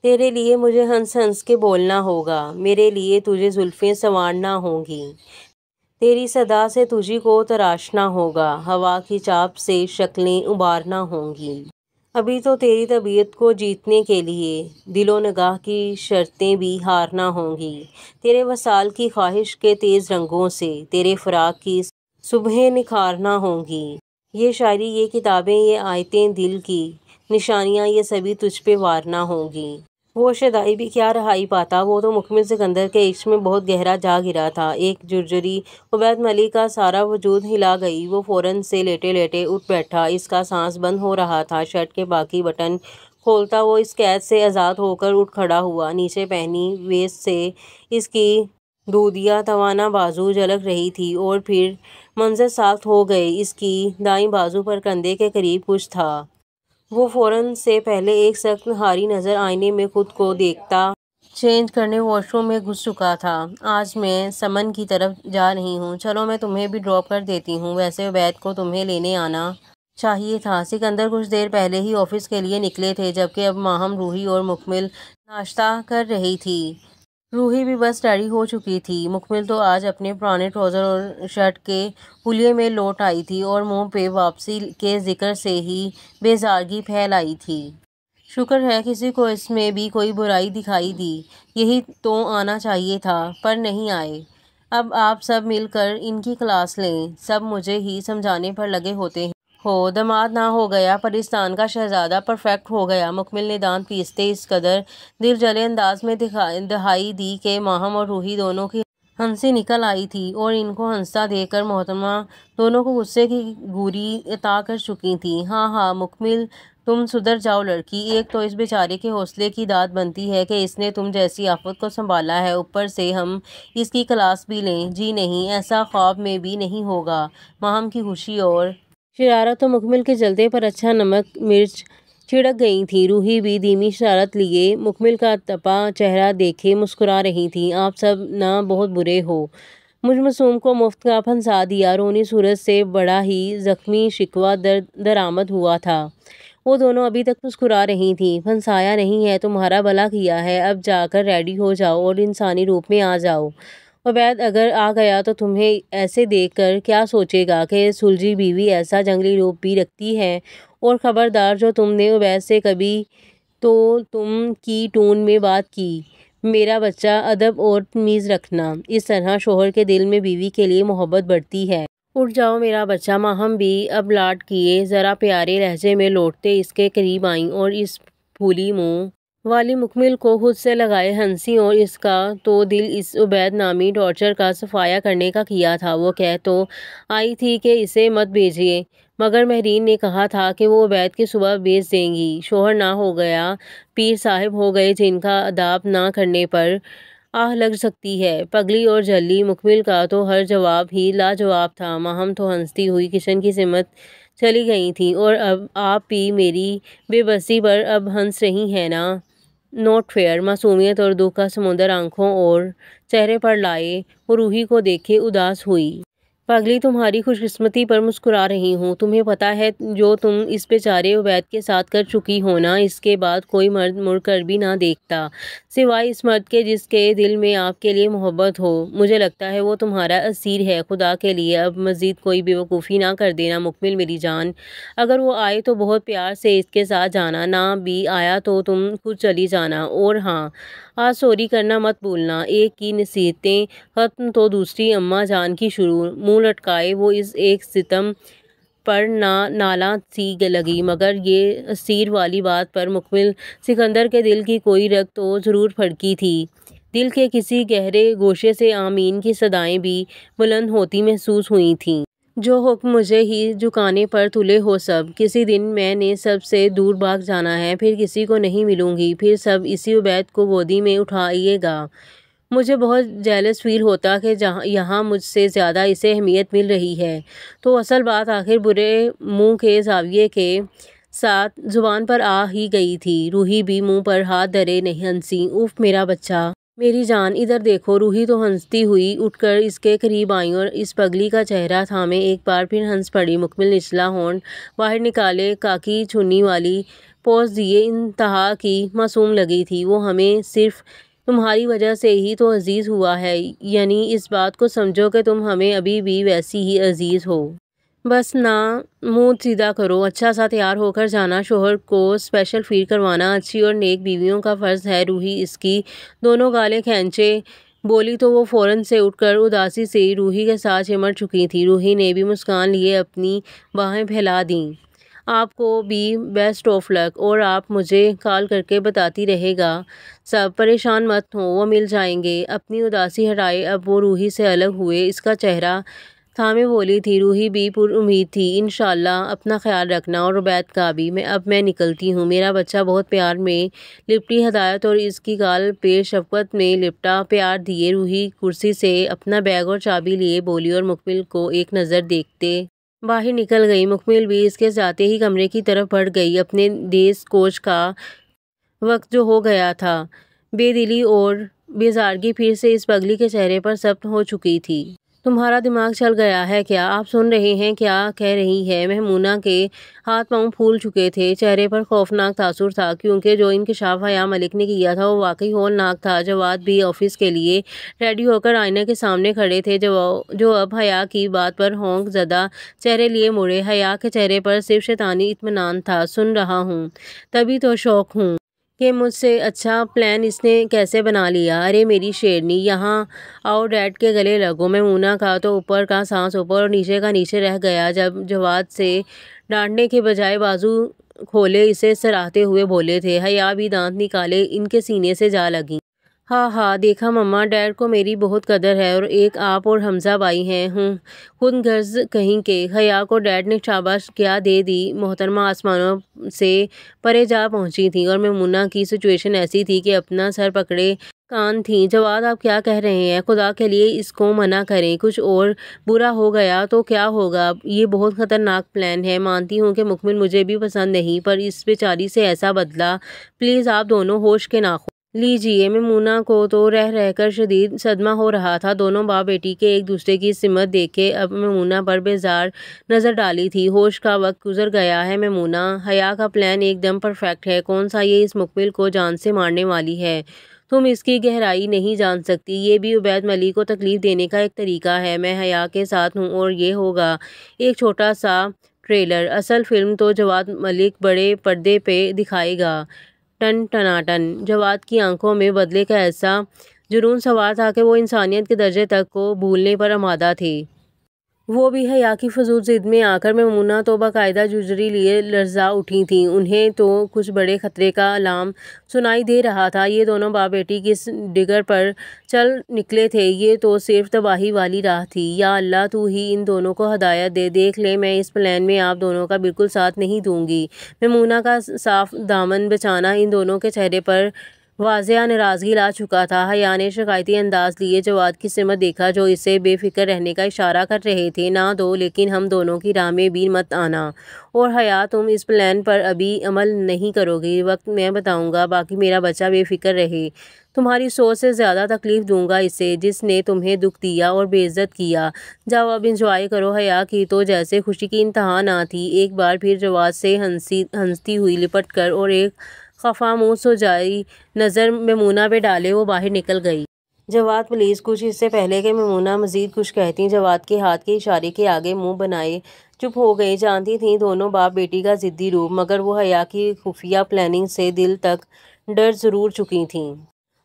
تیرے لیے مجھے ہنس ہنس کے بولنا ہوگا، میرے لیے تجھے زلفیں سنوارنا ہوں گی، تیری صدا سے تجھی کو تراشنا ہوگا، ہوا کی چاپ سے شکلیں ابھارنا ہوں گی۔ ابھی تو تیری طبیعت کو جیتنے کے لیے دل و نگاہ کی شرطیں بھی ہارنا ہوں گی، تیرے وصال کی خواہش کے تیز رنگوں سے تیرے فراق کی صبحیں نکھارنا ہوں گی۔ یہ شاعری، یہ کتابیں، یہ آیتیں، دل کی نشانیاں، یہ سبھی تجھ پہ وارنا ہوں گی۔ وہ شیدائی بھی کیا رہائی پاتا، وہ تو مکمل سکندر کے عشق میں بہت گہرا جا گرا تھا۔ ایک جرجری عبید ملک کا سارا وجود ہلا گئی، وہ فوراً سے لیٹے لیٹے اٹھ بیٹھا، اس کا سانس بند ہو رہا تھا۔ شرٹ کے باقی بٹن کھولتا وہ اس قید سے آزاد ہو کر اٹھ کھڑا ہوا، نیچے پہنی ویسٹ سے اس کی دودیا توانا بازو جھلک رہی تھی، اور پھر منظر ساخت ہو گئے، اس کی دائیں بازو پر کندھے کے قریب کچھ تھا۔ وہ فوراً سے پہلے ایک سخت ہاری نظر آئینے میں خود کو دیکھتا چینج کرنے واش روم میں گھس چکا تھا۔ آج میں سمن کی طرف جا رہی ہوں، چلو میں تمہیں بھی ڈراپ کر دیتی ہوں، ویسے عبید کو تمہیں لینے آنا چاہیے تھا۔ سکندر کچھ دیر پہلے ہی آفس کے لیے نکلے تھے، جبکہ اب ماہم، روحی اور مکمل ناشتہ کر رہی تھی۔ روحی بھی بس ریڈی ہو چکی تھی، مکمل تو آج اپنے پرانے ٹراؤزر اور شرٹ کے حلیے میں لوٹ آئی تھی اور منہ پہ واپسی کے ذکر سے ہی بیزارگی پھیل آئی تھی۔ شکر ہے کسی کو اس میں بھی کوئی برائی دکھائی دی، یہی تو آنا چاہیے تھا، پر نہیں آئے۔ اب آپ سب مل کر ان کی کلاس لیں، سب مجھے ہی سمجھانے پر لگے ہوتے ہو، داماد نہ ہو گیا پرستان کا شہزادہ پرفیکٹ ہو گیا۔ مکمل نے دانت پیستے اس قدر دل جلے انداز میں دہائی دی کہ ماہم اور روحی دونوں کی ہنسی نکل آئی تھی، اور ان کو ہنستا دیکھ کر محترمہ دونوں کو غصے کی گوری عطا کر چکی تھیں۔ ہاں ہاں مکمل، تم سدھر جاؤ لڑکی، ایک تو اس بیچارے کے حوصلے کی داد بنتی ہے کہ اس نے تم جیسی آفت کو سنبھالا ہے، اوپر سے ہم اس کی کلاس بھی لیں۔ جی نہیں، ایسا خواب میں بھی نہیں ہوگا۔ ماہم کی خوشی اور شرارت تو مکمل کے جلدے پر اچھا نمک مرچ چھڑک گئی تھی۔ روحی بھی دھیمی شرارت لیے مکمل کا تپا چہرہ دیکھے مسکرا رہی تھی۔ آپ سب نہ بہت برے ہو، مجھ معصوم کو مفت کا پھنسا دیا۔ رونی صورت سے بڑا ہی زخمی شکوہ درآمد ہوا تھا۔ وہ دونوں ابھی تک مسکرا رہی تھیں۔ پھنسایا نہیں ہے، تمہارا بھلا کیا ہے، اب جا کر ریڈی ہو جاؤ اور انسانی روپ میں آ جاؤ۔ عبید اگر آ گیا تو تمہیں ایسے دیکھ کر کیا سوچے گا کہ سلجھی بیوی ایسا جنگلی روپ بھی رکھتی ہے؟ اور خبردار، جو تم نے عبید سے کبھی تو تم کی ٹون میں بات کی، میرا بچہ، ادب اور تمیز رکھنا، اس طرح شوہر کے دل میں بیوی کے لیے محبت بڑھتی ہے۔ اٹھ جاؤ میرا بچہ۔ ماہم بھی اب لاڈ کیے ذرا پیارے لہجے میں لوٹتے اس کے قریب آئیں، اور اس پھولی منہ والی مکمل کو خود سے لگائے ہنسی، اور اس کا تو دل اس عبید نامی ٹارچر کا صفایا کرنے کا کیا تھا۔ وہ کہہ تو آئی تھی کہ اسے مت بھیجیے، مگر مہرین نے کہا تھا کہ وہ عبید کی صبح بھیج دیں گی۔ شوہر نہ ہو گیا پیر صاحب ہو گئے، جن کا اداب نہ کرنے پر آہ لگ سکتی ہے۔ پگلی اور جھلی مکمل کا تو ہر جواب ہی لاجواب تھا۔ ماہم تو ہنستی ہوئی کچن کی سمت چلی گئی تھیں، اور اب آپ بھی میری بے بسی پر اب ہنس رہی ہیں نا؟ Note fair. معصومیت اور دکھ کا سمندر آنکھوں اور چہرے پر لائے وہ روحی کو دیکھے اداس ہوئی۔ پگلی، تمہاری خوش قسمتی پر مسکرا رہی ہوں۔ تمہیں پتہ ہے جو تم اس بیچارے عبید کے ساتھ کر چکی ہو نا، اس کے بعد کوئی مرد مڑ کر بھی نہ دیکھتا، سوائے اس مرد کے جس کے دل میں آپ کے لیے محبت ہو۔ مجھے لگتا ہے وہ تمہارا اسیر ہے۔ خدا کے لیے اب مزید کوئی بے وقوفی نہ کر دینا مکمل میری جان۔ اگر وہ آئے تو بہت پیار سے اس کے ساتھ جانا، نہ بھی آیا تو تم خود چلی جانا۔ اور ہاں، آج سوری کرنا مت بھولنا۔ ایک کی نصیحتیں ختم تو دوسری اماں جان کی شروع۔ منہ لٹکائے وہ اس ایک ستم پر نالاں سی لگی، مگر یہ اسیر والی بات پر مکمل سکندر کے دل کی کوئی رگ تو ضرور پھڑکی تھی۔ دل کے کسی گہرے گوشے سے آمین کی صدائیں بھی بلند ہوتی محسوس ہوئی تھیں۔ جو حکم مجھے ہی جھکانے پر تلے ہو سب، کسی دن میں نے سب سے دور بھاگ جانا ہے، پھر کسی کو نہیں ملوں گی، پھر سب اسی عبید کو گودی میں اٹھائیے گا۔ مجھے بہت جیلس فیل ہوتا کہ یہاں مجھ سے زیادہ اسے اہمیت مل رہی ہے، تو اصل بات آخر برے منہ کے زاویے کے ساتھ زبان پر آ ہی گئی تھی۔ روحی بھی منہ پر ہاتھ دھرے ہنسی۔ اف میرا بچہ، میری جان، ادھر دیکھو۔ روحی تو ہنستی ہوئی اٹھ کر اس کے قریب آئی اور اس پگلی کا چہرہ تھامے ایک بار پھر ہنس پڑی۔ مکمل نچلا ہونٹ باہر نکالے کاکی چنی والی پوز دیے انتہا کی معصوم لگی تھی۔ وہ ہمیں صرف تمہاری وجہ سے ہی تو عزیز ہوا ہے، یعنی اس بات کو سمجھو کہ تم ہمیں ابھی بھی ویسی ہی عزیز ہو۔ بس نہ منہ سیدھا کرو، اچھا سا تیار ہو کر جانا، شوہر کو اسپیشل فیل کروانا اچھی اور نیک بیویوں کا فرض ہے۔ روحی اس کی دونوں گالیں کھینچے بولی تو وہ فوراً سے اٹھ کر اداسی سے روحی کے ساتھ چمٹ چکی تھی۔ روحی نے بھی مسکان لیے اپنی باہیں پھیلا دیں۔ آپ کو بھی بیسٹ آف لک، اور آپ مجھے کال کر کے بتاتی رہے گا سب، پریشان مت ہوں، وہ مل جائیں گے۔ اپنی اداسی ہٹائے اب وہ روحی سے الگ ہوئے، اس کا چہرہ تھامے بولی تھی۔ روحی بھی پر امید تھی، انشاءاللہ اپنا خیال رکھنا، اور عبید کا بھی۔ اب میں نکلتی ہوں، میرا بچہ بہت پیار میں لپٹی ہدایت اور اس کی گال پہ شفقت میں لپٹا پیار دیے روحی کرسی سے اپنا بیگ اور چابی لیے بولی اور مکمل کو ایک نظر دیکھتے باہر نکل گئی۔ مکمل بھی اس کے جاتے ہی کمرے کی طرف بڑھ گئی۔ اپنے دیس کوچ کا وقت جو ہو گیا تھا، بے دلی اور بیزارگی پھر سے اس پگلی کے چہرے پر ثبت ہو چکی تھی۔ تمہارا دماغ چل گیا ہے کیا؟ آپ سن رہے ہیں کیا کہہ رہی ہے؟ مہمونہ کے ہاتھ پاؤں پھول چکے تھے، چہرے پر خوفناک تاثر تھا، کیونکہ جو انکشاف حیا ملک نے کیا تھا وہ واقعی ہولناک تھا۔ جواد بھی آفس کے لیے ریڈی ہو کر آئینے کے سامنے کھڑے تھے، جو اب حیا کی بات پر ہونک زدہ چہرے لیے مڑے۔ حیا کے چہرے پر صرف شیطانی اطمینان تھا۔ سن رہا ہوں، تبھی تو شوق ہوں کہ مجھ سے اچھا پلان اس نے کیسے بنا لیا۔ ارے میری شیرنی، یہاں آؤ، ڈیڈ کے گلے لگو۔ مہمونہ کا تو اوپر کا سانس اوپر اور نیچے کا نیچے رہ گیا جب جواد سے ڈانٹنے کے بجائے بازو کھولے اسے سراہتے ہوئے بولے تھے۔ حیا بھی دانت نکالے ان کے سینے سے جا لگی۔ ہاں ہاں، دیکھا مما، ڈیڈ کو میری بہت قدر ہے، اور ایک آپ اور حمزہ بھائی ہیں۔ خود غرض کہیں کہ حیا کو ڈیڈ نے شاباش کیا دے دی۔ محترمہ آسمانوں سے پرے جا پہنچی تھیں، اور مہمونہ کی سچویشن ایسی تھی کہ اپنا سر پکڑے کان تھیں۔ جواد آپ کیا کہہ رہے ہیں؟ خدا کے لیے اس کو منع کریں، کچھ اور برا ہو گیا تو کیا ہوگا؟ یہ بہت خطرناک پلان ہے۔ مانتی ہوں کہ مکمل مجھے بھی پسند نہیں، پر اس بیچاری سے ایسا بدلہ، پلیز آپ دونوں ہوش کے ناخن لیجیے۔ مہمونہ کو تو رہ رہ کر شدید صدمہ ہو رہا تھا۔ دونوں باپ بیٹی کے ایک دوسرے کی سمت دیکھ کے اب مہمونہ پر بیزار نظر ڈالی تھی۔ ہوش کا وقت گزر گیا ہے مہمونہ، حیا کا پلان ایک دم پرفیکٹ ہے۔ کون سا یہ اس مکمل کو جان سے مارنے والی ہے، تم اس کی گہرائی نہیں جان سکتی۔ یہ بھی عبید ملک کو تکلیف دینے کا ایک طریقہ ہے۔ میں حیا کے ساتھ ہوں، اور یہ ہوگا ایک چھوٹا سا ٹریلر، اصل فلم تو جواد ملک بڑے پردے پہ دکھائے گا۔ ٹن ٹناٹن۔ جواد کی آنکھوں میں بدلے کا ایسا جنون سوار تھا کہ وہ انسانیت کے درجے تک کو بھولنے پر آمادہ تھے۔ وہ بھی حیا کی فضول ضد میں آ کر مہمونہ تو باقاعدہ جھرجھری لیے لرزا اٹھی تھیں۔ انہیں تو کچھ بڑے خطرے کا الارم سنائی دے رہا تھا۔ یہ دونوں باپ بیٹی کس ڈگر پر چل نکلے تھے؟ یہ تو صرف تباہی والی راہ تھی۔ یا اللہ، تو ہی ان دونوں کو ہدایت دے۔ دیکھ لیں، میں اس پلان میں آپ دونوں کا بالکل ساتھ نہیں دوں گی۔ مہمونہ کا صاف دامن بچانا ان دونوں کے چہرے پر واضح ناراضگی لا چکا تھا۔ حیا نے شکایتی انداز لیے جواد کی سمت دیکھا، جو اسے بے فکر رہنے کا اشارہ کر رہے تھے۔ نہ دو، لیکن ہم دونوں کی راہ میں بھی مت آنا۔ اور حیا، تم اس پلان پر ابھی عمل نہیں کرو گی، وقت میں بتاؤں گا، باقی میرا بچہ بے فکر رہے۔ تمہاری سوچ سے زیادہ تکلیف دوں گا اسے، جس نے تمہیں دکھ دیا اور بے عزت کیا۔ جاؤ اب انجوائے کرو۔ حیا کی تو جیسے خوشی کی انتہا نہ تھی۔ ایک بار پھر جواد سے ہنستی ہوئی لپٹ کر اور ایک خفا منہ سجائی نظر مہمونہ پہ ڈالے وہ باہر نکل گئی۔ جواد پلیز، کچھ اس سے پہلے کہ مہمونہ مزید کچھ کہتی، جواد کے ہاتھ کے اشارے کے آگے منہ بنائے چپ ہو گئی۔ جانتی تھیں دونوں باپ بیٹی کا ضدی روپ، مگر وہ حیا کی خفیہ پلاننگ سے دل تک ڈر ضرور چکی تھیں۔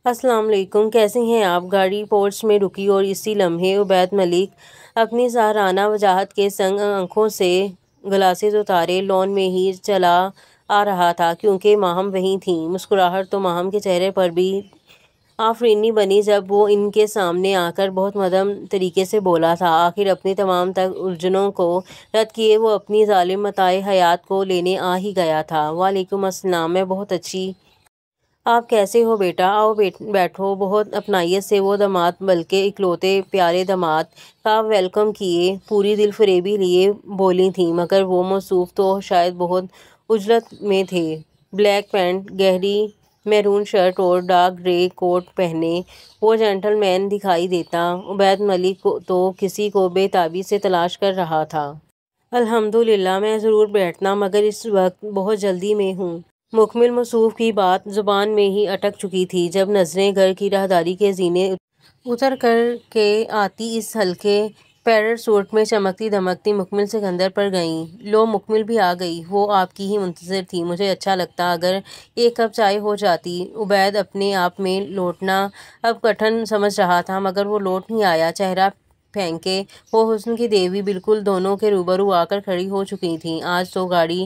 السلام علیکم، کیسے ہیں آپ؟ گاڑی پورچ میں رکی اور اسی لمحے عبید ملک اپنی ساہرانہ وجاہت کے سنگ آنکھوں سے گلاسز اتارے لان میں ہی چلا آ رہا تھا، کیونکہ ماہم وہیں تھیں۔ مسکراہٹ تو ماہم کے چہرے پر بھی آفرینی بنی جب وہ ان کے سامنے آ کر بہت مدھم طریقے سے بولا تھا۔ آخر اپنی تمام تر الجھنوں کو رد کیے وہ اپنی ظالم متاع حیات کو لینے آ ہی گیا تھا۔ وعلیکم السلام، میں بہت اچھی، آپ کیسے ہو بیٹا؟ آؤ بیٹھو۔ بہت اپنائیت سے وہ داماد، بلکہ اکلوتے پیارے داماد کا ویلکم کیے پوری دل فریبی لیے بولی تھیں، مگر وہ موصوف تو شاید بہت عجلت میں تھے۔ بلیک پینٹ، گہری میرون شرٹ اور ڈارک گرے کوٹ پہنے وہ جینٹل مین دکھائی دیتا۔ عبید ملک تو کسی کو بے تابی سے تلاش کر رہا تھا۔ الحمدللہ، میں ضرور بیٹھنا، مگر اس وقت بہت جلدی میں ہوں۔ مکمل موصوف کی بات زبان میں ہی اٹک چکی تھی جب نظریں گھر کی راہداری کے زینے اتر کر کے آتی اس ہلکے پیرٹ سوٹ میں چمکتی دمکتی مکمل سکندر پر گئیں۔ لو مکمل بھی آ گئی، وہ آپ کی ہی منتظر تھی۔ مجھے اچھا لگتا اگر ایک کپ چائے ہو جاتی۔ عبید اپنے آپ میں لوٹنا اب کٹھن سمجھ رہا تھا مگر وہ لوٹ نہیں آیا۔ چہرہ پھینکے وہ حسن کی دیوی بالکل دونوں کے روبرو آ کر کھڑی ہو چکی تھیں۔ آج تو گاڑی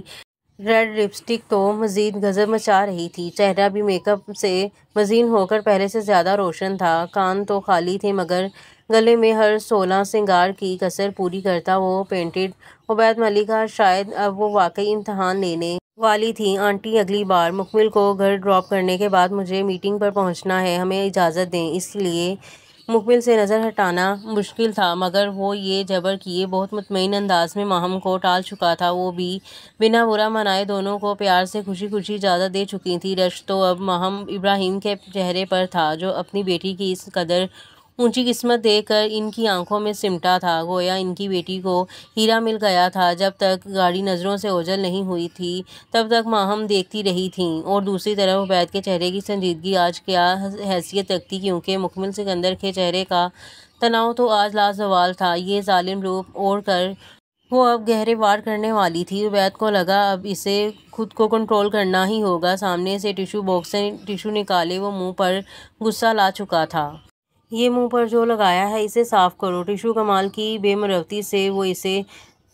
ریڈ لپسٹک تو مزید غضب مچا رہی تھی، چہرہ بھی میک اپ سے مزین ہو کر پہلے سے زیادہ روشن تھا۔ کان تو خالی تھے مگر گلے میں ہر 16 سنگار کی کسر پوری کرتا وہ پینٹڈ عبید ملکہ شاید اب وہ واقعی امتحان لینے والی تھیں۔ آنٹی اگلی بار مکمل کو گھر ڈراپ کرنے کے بعد مجھے میٹنگ پر پہنچنا ہے، ہمیں اجازت دیں۔ اس لیے مکمل سے نظر ہٹانا مشکل تھا مگر وہ یہ جبر کیے بہت مطمئن انداز میں ماہم کو ٹال چکا تھا۔ وہ بھی بنا برا منائے دونوں کو پیار سے خوشی خوشی اجازت دے چکی تھی۔ رشک تو اب ماہم ابراہیم کے چہرے پر تھا جو اپنی بیٹی کی اس قدر اونچی قسمت دیکھ کر ان کی آنکھوں میں سمٹا تھا، گویا ان کی بیٹی کو ہیرا مل گیا تھا۔ جب تک گاڑی نظروں سے اوجھل نہیں ہوئی تھی تب تک ماہم دیکھتی رہی تھیں اور دوسری طرف عبید کے چہرے کی سنجیدگی آج کیا حیثیت رکھتی کیونکہ مکمل سکندر کے چہرے کا تناؤ تو آج لازوال تھا۔ یہ ظالم روپ اوڑھ کر وہ اب گہرے وار کرنے والی تھی۔ عبید کو لگا اب اسے خود کو کنٹرول کرنا ہی ہوگا۔ سامنے سے ٹشو باکس سے ٹشو نکالے وہ منہ پر غصہ لا چکا تھا۔ یہ منہ پر جو لگایا ہے اسے صاف کرو۔ ٹشو کمال کی بے مروتی سے وہ اسے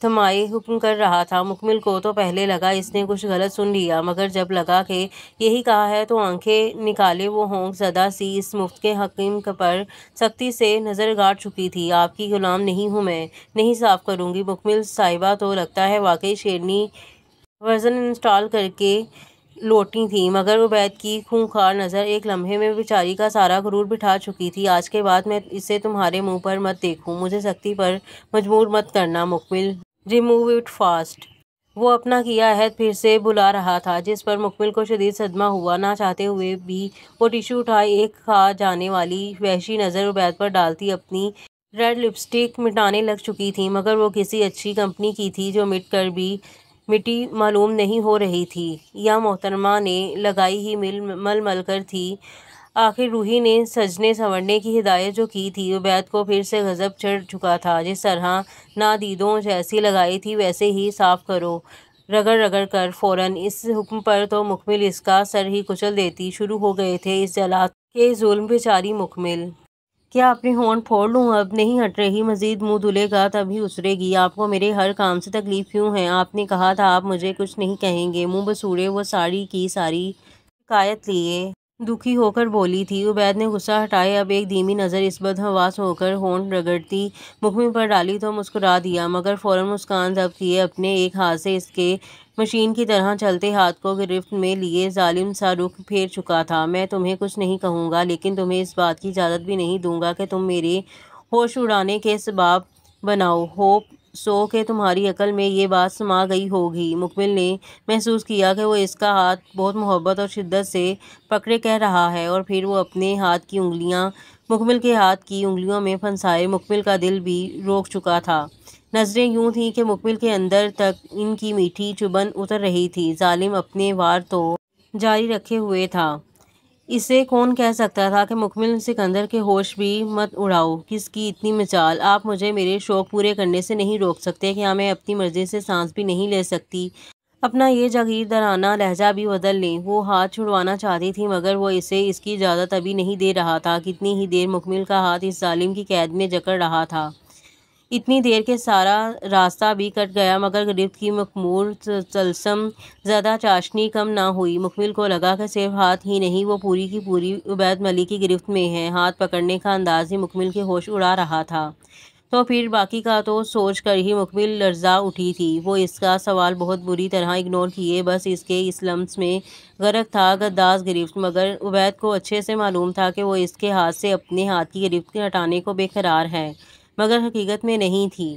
تھمائے حکم کر رہا تھا۔ مکمل کو تو پہلے لگا اس نے کچھ غلط سن لیا مگر جب لگا کہ یہی کہا ہے تو آنکھیں نکالے وہ ہونک زدہ سی اس مفت کے حکیم پر سختی سے نظر گاڑ چکی تھی۔ آپ کی غلام نہیں ہوں میں، نہیں صاف کروں گی۔ مکمل صاحبہ تو لگتا ہے واقعی شیرنی ورژن انسٹال کر کے لوٹی تھیں مگر عبید کی خونخوار نظر ایک لمحے میں بیچاری کا سارا غرور بٹھا چکی تھی۔ آج کے بعد میں اسے تمہارے منہ پر مت دیکھوں، مجھے سختی پر مجبور مت کرنا۔ مکمل ریموو اٹ فاسٹ۔ وہ اپنا کیا عہد پھر سے بھلا رہا تھا جس پر مکمل کو شدید صدمہ ہوا۔ نہ چاہتے ہوئے بھی وہ ٹشو اٹھائے ایک کھا جانے والی وحشی نظر عبید پر ڈالتی اپنی ریڈ لپسٹک مٹانے لگ چکی تھی مگر وہ کسی اچھی کمپنی کی تھی جو مٹ کر بھی مٹی معلوم نہیں ہو رہی تھی یا محترمہ نے لگائی ہی مل مل کر تھی۔ آخر روحی نے سجنے سنورنے کی ہدایت جو کی تھی۔ عبید کو پھر سے غضب چڑھ چکا تھا۔ جس طرح نادیدوں جیسی لگائی تھی ویسے ہی صاف کرو رگڑ رگڑ کر فوراً۔ اس حکم پر تو مکمل اس کا سر ہی کچل دیتی۔ شروع ہو گئے تھے اس جلاد کے ظلم۔ بیچاری مکمل، کیا اپنے ہونٹ پھوڑ لوں؟ اب نہیں ہٹ رہی، مزید منہ دھلے گا تب ہی اترے گی۔ آپ کو میرے ہر کام سے تکلیف کیوں ہے؟ آپ نے کہا تھا آپ مجھے کچھ نہیں کہیں گے۔ منہ بسوڑے وہ ساری کی ساری شکایت لیے دکھی ہو کر بولی تھی۔ عبید نے غصہ ہٹائے اب ایک دھیمی نظر اس بدحواس ہو کر ہونٹ رگڑتی مکمل پر ڈالی تو مسکرا دیا مگر فوراً مسکان ضبط کیے اپنے ایک ہاتھ سے اس کے مشین کی طرح چلتے ہاتھ کو گرفت میں لیے ظالم سا رخ پھیر چکا تھا۔ میں تمہیں کچھ نہیں کہوں گا لیکن تمہیں اس بات کی اجازت بھی نہیں دوں گا کہ تم میرے ہوش اڑانے کے اسباب بناؤ۔ ہوپ سو کہ تمہاری عقل میں یہ بات سما گئی ہوگی۔ مکمل نے محسوس کیا کہ وہ اس کا ہاتھ بہت محبت اور شدت سے پکڑے کہہ رہا ہے اور پھر وہ اپنے ہاتھ کی انگلیاں مکمل کے ہاتھ کی انگلیوں میں پھنسائے۔ مکمل کا دل بھی روک چکا تھا۔ نظریں یوں تھیں کہ مکمل کے اندر تک ان کی میٹھی چبھن اتر رہی تھی۔ ظالم اپنے وار تو جاری رکھے ہوئے تھا۔ اسے کون کہہ سکتا تھا کہ مکمل سکندر کے ہوش بھی مت اڑاؤ۔ کس کی اتنی مجال؟ آپ مجھے میرے شوق پورے کرنے سے نہیں روک سکتے؟ کیا میں اپنی مرضی سے سانس بھی نہیں لے سکتی؟ اپنا یہ جاگیردارانہ لہجہ بھی بدل لیں۔ وہ ہاتھ چھڑوانا چاہتی تھی مگر وہ اسے اس کی اجازت ابھی نہیں دے رہا تھا۔ کتنی ہی دیر مکمل کا ہاتھ اس ظالم کی قید میں جکڑ رہا تھا، اتنی دیر کہ سارا راستہ بھی کٹ گیا مگر گرفت کی مخمور طلسم زدہ چاشنی کم نہ ہوئی۔ مکمل کو لگا کہ صرف ہاتھ ہی نہیں وہ پوری کی پوری عبید ملک کی گرفت میں ہے۔ ہاتھ پکڑنے کا انداز ہی مکمل کے ہوش اڑا رہا تھا تو پھر باقی کا تو سوچ کر ہی مکمل لرزا اٹھی تھی۔ وہ اس کا سوال بہت بری طرح اگنور کیے بس اس کے اس لمس میں غرق تھا گداز گرفت مگر عبید کو اچھے سے معلوم تھا کہ وہ اس کے ہاتھ سے اپنے ہاتھ کی گرفت ہٹانے کو بے قرار ہے مگر حقیقت میں نہیں تھی۔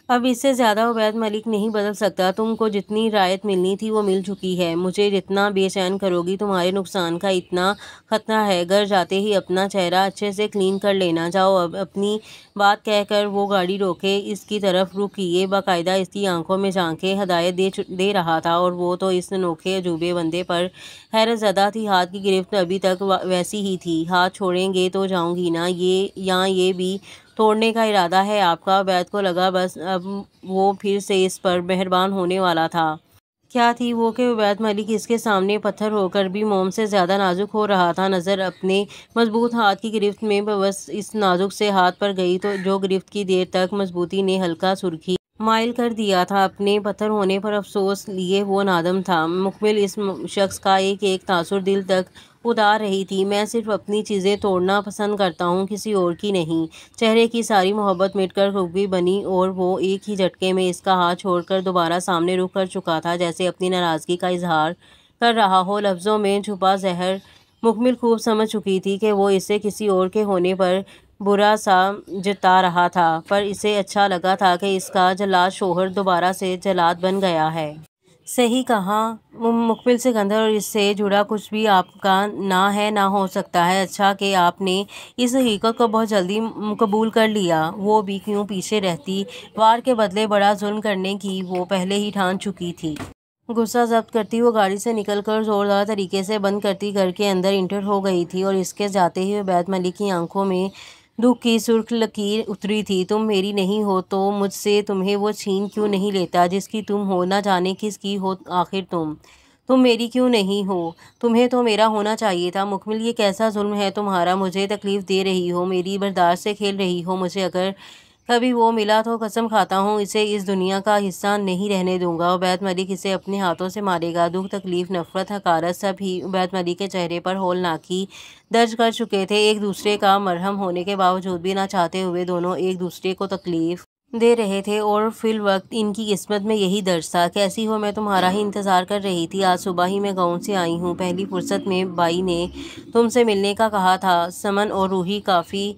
اب اس سے زیادہ عبید ملک نہیں بدل سکتا۔ تم کو جتنی رعایت ملنی تھی وہ مل چکی ہے۔ مجھے جتنا بے چین کرو گی تمہارے نقصان کا اتنا خطرہ ہے۔ گھر جاتے ہی اپنا چہرہ اچھے سے کلین کر لینا۔ جاؤ اب۔ اپنی بات کہہ کر وہ گاڑی روکے اس کی طرف رخ کیے، باقاعدہ اس کی آنکھوں میں جھانکے ہدایت دے رہا تھا، اور وہ تو اس انوکھے عجوبے بندے پر حیرت زدہ تھی۔ ہاتھ کی گرفت ابھی تک ویسی ہی تھی۔ ہاتھ چھوڑیں گے تو جاؤں گی نا، یا یہ بھی توڑنے کا ارادہ ہے آپ کا؟ عبید کو لگا بس اب وہ پھر سے اس پر مہربان ہونے والا تھا۔ کیا تھی وہ کہ عبید ملک اس کے سامنے پتھر ہو کر بھی موم سے زیادہ نازک ہو رہا تھا۔ نظر اپنے مضبوط ہاتھ کی گرفت میں بس اس نازک سے ہاتھ پر گئی جو گرفت کی دیر تک مضبوطی نے ہلکا سرخی مائل کر دیا تھا۔ اپنے پتھر ہونے پر افسوس لیے وہ نادم تھا۔ مکمل اس شخص کا ایک ایک تاثر دل تک اتار رہی تھی۔ میں صرف اپنی چیزیں توڑنا پسند کرتا ہوں، کسی اور کی نہیں۔ چہرے کی ساری محبت مٹ کر رغبی بنی، اور وہ ایک ہی جھٹکے میں اس کا ہاتھ چھوڑ کر دوبارہ سامنے رخ کر چکا تھا، جیسے اپنی ناراضگی کا اظہار کر رہا ہو۔ لفظوں میں چھپا زہر مکمل خوب سمجھ چکی تھی کہ وہ اسے کسی اور کے ہونے پر برا سا جتا رہا تھا، پر اسے اچھا لگا تھا کہ اس کا جلاد شوہر دوبارہ سے جلاد بن گیا ہے۔ صحیح کہا مکمل سکندر، اور اس سے جڑا کچھ بھی آپ کا نہ ہے نہ ہو سکتا ہے۔ اچھا کہ آپ نے اس حقیقت کو بہت جلدی قبول کر لیا۔ وہ بھی کیوں پیچھے رہتی؟ وار کے بدلے بڑا ظلم کرنے کی وہ پہلے ہی ٹھان چکی تھی۔ غصہ ضبط کرتی وہ گاڑی سے نکل کر زوردار طریقے سے بند کرتی گھر کے اندر انٹر ہو گئی تھی، اور اس کے جاتے ہی عبید ملک کی آنکھوں میں دکھ کی سرخ لکیر اتری تھی۔ تم میری نہیں ہو تو مجھ سے تمہیں وہ چھین کیوں نہیں لیتا جس کی تم ہو؟ نہ جانے کس کی ہو آخر تم میری کیوں نہیں ہو؟ تمہیں تو میرا ہونا چاہیے تھا۔ مکمل، یہ کیسا ظلم ہے تمہارا؟ مجھے تکلیف دے رہی ہو، میری برداشت سے کھیل رہی ہو۔ مجھے اگر کبھی وہ ملا تو قسم کھاتا ہوں اسے اس دنیا کا حصہ نہیں رہنے دوں گا۔ عبید ملک اسے اپنے ہاتھوں سے مارے گا۔ دکھ، تکلیف، نفرت، حقارت، سب ہی عبید ملک کے چہرے پر ہولناکی درج کر چکے تھے۔ ایک دوسرے کا مرہم ہونے کے باوجود بھی نہ چاہتے ہوئے دونوں ایک دوسرے کو تکلیف دے رہے تھے، اور فی الوقت ان کی قسمت میں یہی درج تھا۔ کیسی ہو؟ میں تمہارا ہی انتظار کر رہی تھی۔ آج صبح ہی میں گاؤں سے آئی ہوں۔ پہلی فرصت میں بائی نے تم سے ملنے کا کہا تھا۔ سمن اور روحی کافی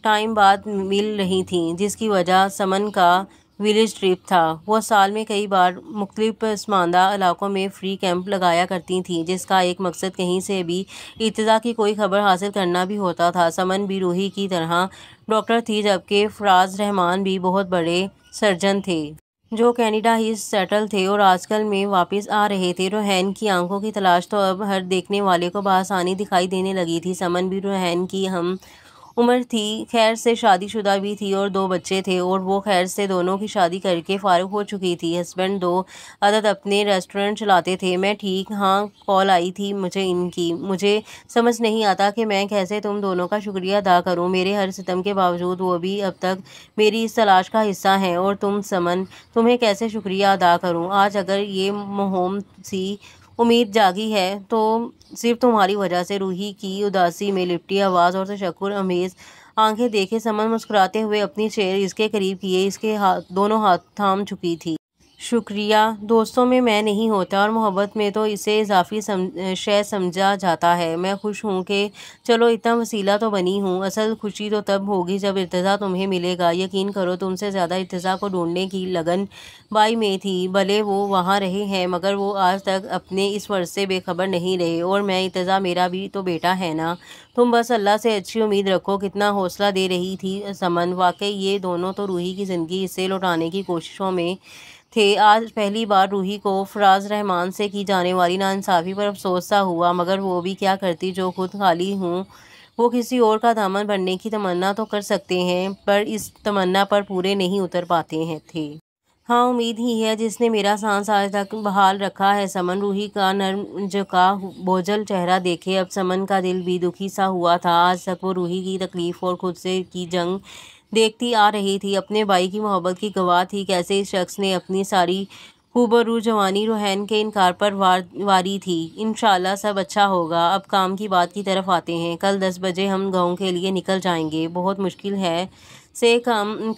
ٹائم بعد مل رہی تھیں، جس کی وجہ سمن کا ولیج ٹرپ تھا۔ وہ سال میں کئی بار مختلف پسماندہ علاقوں میں فری کیمپ لگایا کرتی تھیں، جس کا ایک مقصد کہیں سے بھی ارتجاع کی کوئی خبر حاصل کرنا بھی ہوتا تھا۔ سمن بھی روحی کی طرح ڈاکٹر تھی، جبکہ فراز رحمان بھی بہت بڑے سرجن تھے جو کینیڈا ہی سیٹل تھے اور آج کل میں واپس آ رہے تھے۔ روحین کی آنکھوں کی تلاش تو اب ہر دیکھنے والے کو بآسانی دکھائی دینے لگی تھی۔ سمن بھی روحین کی ہم عمر تھی، خیر سے شادی شدہ بھی تھی اور 2 بچے تھے، اور وہ خیر سے دونوں کی شادی کر کے فارغ ہو چکی تھی۔ ہسبینڈ 2 عدد اپنے ریسٹورنٹ چلاتے تھے۔ میں ٹھیک ہاں کال آئی تھی مجھے ان کی۔ مجھے سمجھ نہیں آتا کہ میں کیسے تم دونوں کا شکریہ ادا کروں۔ میرے ہر ستم کے باوجود وہ بھی اب تک میری اس تلاش کا حصہ ہیں، اور تم سمن، تمہیں کیسے شکریہ ادا کروں؟ آج اگر یہ موہوم سی امید جاگی ہے تو صرف تمہاری وجہ سے۔ روحی کی اداسی میں لپٹی آواز اور تشکر آمیز آنکھیں دیکھے سمن مسکراتے ہوئے اپنی چیئر اس کے قریب کیے اس کے دونوں ہاتھ تھام چکی تھی۔ شکریہ دوستوں میں نہیں ہوتا، اور محبت میں تو اسے اضافی شے سمجھا جاتا ہے۔ میں خوش ہوں کہ چلو اتنا وسیلہ تو بنی ہوں۔ اصل خوشی تو تب ہوگی جب ارتجا تمہیں ملے گا۔ یقین کرو تم سے زیادہ ارتجا کو ڈھونڈنے کی لگن بائی میں تھی۔ بھلے وہ وہاں رہے ہیں، مگر وہ آج تک اپنے اس فرض سے بے خبر نہیں رہے۔ اور میں، ارتجا میرا بھی تو بیٹا ہے نا۔ تم بس اللہ سے اچھی امید رکھو۔ کتنا حوصلہ دے رہی تھی سمن۔ واقعی یہ دونوں تو روحی کی زندگی اسے لوٹانے کی کوششوں میں تھے۔ آج پہلی بار روحی کو فراز رحمان سے کی جانے والی ناانصافی پر افسوس سا ہوا، مگر وہ بھی کیا کرتی جو خود خالی ہوں۔ وہ کسی اور کا دامن بھرنے کی تمنا تو کر سکتے ہیں، پر اس تمنا پر پورے نہیں اتر پاتے تھے۔ ہاں، امید ہی ہے جس نے میرا سانس آج تک بحال رکھا ہے سمن۔ روحی کا نرم جھکا بوجھل چہرہ دیکھے اب سمن کا دل بھی دکھی سا ہوا تھا۔ آج تک وہ روحی کی تکلیف اور خود سے کی جنگ دیکھتی آ رہی تھی، اپنے بھائی کی محبت کی گواہ تھی۔ کیسے اس شخص نے اپنی ساری خوب و روح جوانی روحین کے انکار پر واری تھی۔ انشاءاللہ سب اچھا ہوگا۔ اب کام کی بات کی طرف آتے ہیں۔ کل 10 بجے ہم گاؤں کے لیے نکل جائیں گے۔ بہت مشکل ہے سے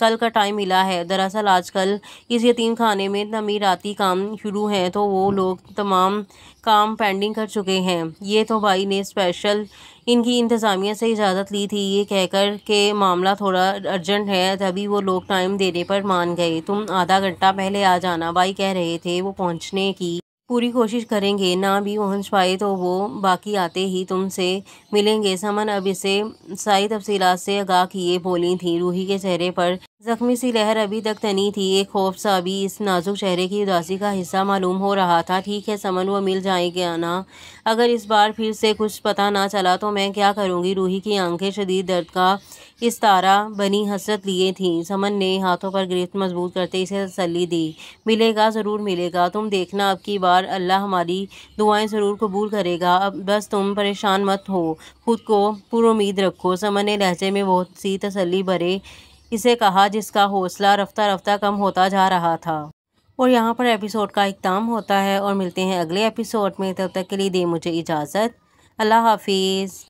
کل کا ٹائم ملا ہے۔ دراصل آج کل اس یتیم خانے میں تعمیراتی کام شروع ہیں تو وہ لوگ تمام کام پینڈنگ کر چکے ہیں۔ یہ تو بھائی نے اسپیشل ان کی انتظامیہ سے اجازت لی تھی، یہ کہہ کر کہ معاملہ تھوڑا ارجنٹ ہے، تبھی وہ لوگ ٹائم دینے پر مان گئے۔ تم آدھا گھنٹہ پہلے آ جانا، بھائی کہہ رہے تھے۔ وہ پہنچنے کی پوری کوشش کریں گے، نہ بھی پہنچ پائے تو وہ باقی آتے ہی تم سے ملیں گے۔ سمن اب اسے ساری تفصیلات سے آگاہ کیے بولی تھی۔ روحی کے چہرے پر زخمی سی لہر ابھی تک تنی تھی، ایک خوف سا بھی اس نازک چہرے کی اداسی کا حصہ معلوم ہو رہا تھا۔ ٹھیک ہے سمن، وہ مل جائیں گے نا؟ اگر اس بار پھر سے کچھ پتہ نہ چلا تو میں کیا کروں گی؟ روحی کی آنکھیں شدید درد کا استعارہ بنی حسرت لیے تھیں۔ سمن نے ہاتھوں پر گرفت مضبوط کرتے اسے تسلی دی۔ ملے گا، ضرور ملے گا، تم دیکھنا اب کی بار اللہ ہماری دعائیں ضرور قبول کرے گا۔ اب بس تم پریشان مت ہو، خود کو پر امید رکھو، سمن نے لہجے میں بہت سی تسلی بھرے اسے کہا، جس کا حوصلہ رفتہ رفتہ کم ہوتا جا رہا تھا۔ اور یہاں پر ایپیسوڈ کا اختتام ہوتا ہے اور ملتے ہیں اگلے ایپیسوڈ میں۔ تب تک کے لیے دے مجھے اجازت، اللہ حافظ۔